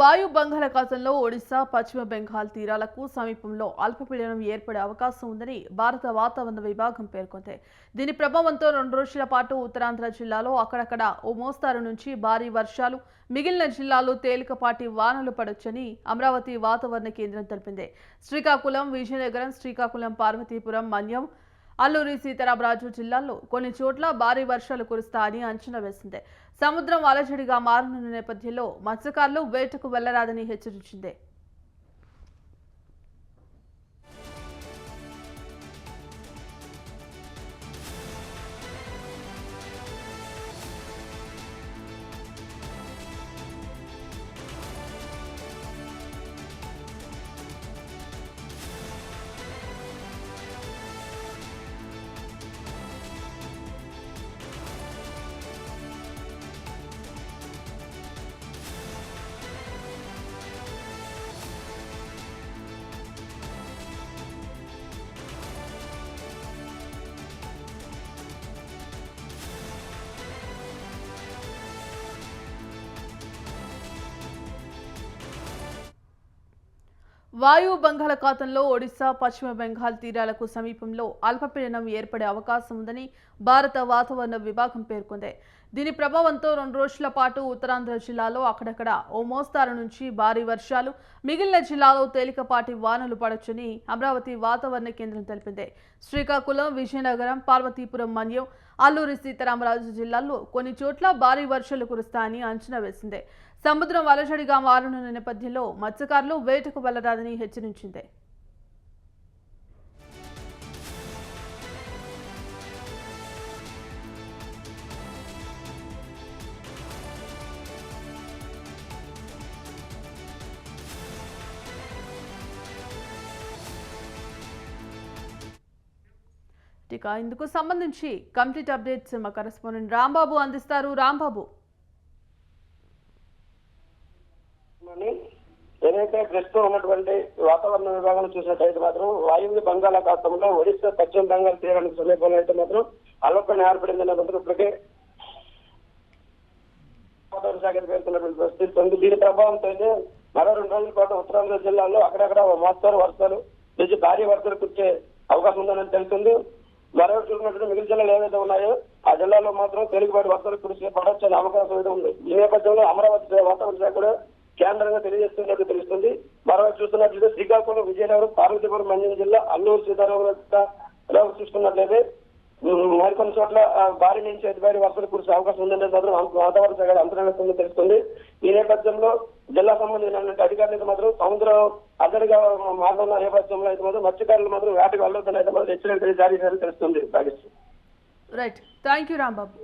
వాయు బంగాళాఖాతంలో ఒడిశా పశ్చిమ బెంగాల్ తీరాలకు సమీపంలో అల్పపీడనం ఏర్పడే అవకాశం ఉందని భారత వాతావరణ విభాగం పేర్కొంది. దీని ప్రభావంతో 2 రోజుల పాటు ఉత్తరాంధ్ర జిల్లాలో అక్కడక్కడ ఓ మోస్తారు నుంచి భారీ వర్షాలు, మిగిలిన జిల్లాల్లో తేలికపాటి వానలు పడొచ్చని అమరావతి వాతావరణ కేంద్రం తెలిపింది. శ్రీకాకుళం, విజయనగరం, శ్రీకాకుళం, పార్వతీపురం, మన్యం, అల్లూరి సీతారామరాజు జిల్లాల్లో కొన్ని చోట్ల భారీ వర్షాలు కురుస్తాయని అంచనా వేసింది. సముద్రం అలజడిగా మారనున్న నేపథ్యంలో మత్స్యకారులు వేటకు వెళ్లరాదని హెచ్చరించింది. వాయు బంగాళాఖాతంలో ఒడిశా పశ్చిమ బెంగాల్ తీరాలకు సమీపంలో అల్పపీడనం ఏర్పడే అవకాశం ఉందని భారత వాతావరణ విభాగం పేర్కొంది. దీని ప్రభావంతో 2 రోజుల పాటు ఉత్తరాంధ్ర జిల్లాలో అక్కడక్కడ ఓ మోస్తారు నుంచి భారీ వర్షాలు, మిగిలిన జిల్లాలో తేలికపాటి వానలు పడొచ్చని అమరావతి వాతావరణ కేంద్రం తెలిపింది. శ్రీకాకుళం, విజయనగరం, పార్వతీపురం, మన్యం, అల్లూరి సీతారామరాజు జిల్లాల్లో కొన్ని చోట్ల భారీ వర్షాలు కురుస్తాయని అంచనా వేసింది. సముద్రం అలజడిగా మారనున్న నేపథ్యంలో మత్స్యకారులు వేటకు వెళ్లరాదని హెచ్చరించింది. ఇక ఇందుకు సంబంధించి కంప్లీట్ అప్డేట్స్ మా కరెస్పాండెంట్ రాంబాబు అందిస్తారు. రాంబాబు, ఏదైతే ప్రస్తుతం ఉన్నటువంటి వాతావరణ విభాగం చూసినట్టయితే మాత్రం వాయువ్య బంగాళాఖాతంలో ఒడిశా పశ్చిమ బెంగాల్ తీరానికి సమీపంలో అయితే మాత్రం అల్పపీడనం ఏర్పడిందనే మాత్రం ఇప్పటికే వాతావరణ శాఖ పేర్కొన్నటువంటి పరిస్థితి ఉంది. దీని ప్రభావంతో అయితే మరో 2 రోజుల పాటు ఉత్తరాంధ్ర జిల్లాల్లో అక్కడక్కడ మోస్తారు వర్షాలు నుంచి భారీ వర్షాలు కురిసే అవకాశం ఉందని తెలుస్తుంది. మరో చూసినట్టు మిగిలిన జిల్లాలు ఏవైతే ఉన్నాయో ఆ జిల్లాలో మాత్రం తేలికపాటి వర్షాలు కురిసే పడొచ్చే అవకాశం అయితే ఉంది. ఈ నేపథ్యంలో అమరావతి వాతావరణ శాఖ కూడా కేంద్రంగా తెలియజేస్తున్నట్టు తెలుస్తుంది. మరోవైపు చూస్తున్నట్లయితే శ్రీకాకుళం, విజయనగరం, పార్వతీపురం, మన్యం జిల్లా, అల్లూరు సీతారామరాజు చూసుకున్నట్లయితే మరికొన్ని చోట్ల భారీ నుంచి అతి భారీ వర్షాలు కురిసే అవకాశం ఉందనే మాత్రం వాతావరణ శాఖ అంచనా వేస్తుందని తెలుస్తుంది. ఈ నేపథ్యంలో జిల్లా సంబంధించిన అధికారులకు మాత్రం సముద్రం అద్దడిగా మారుతున్న నేపథ్యంలో అయితే మాత్రం మత్స్యకారులు మాత్రం వేటకు వెళ్ళొద్దని అయితే మాత్రం హెచ్చరికలు జారీ చేయాలని తెలుస్తుంది. Right, thank you Rambabu.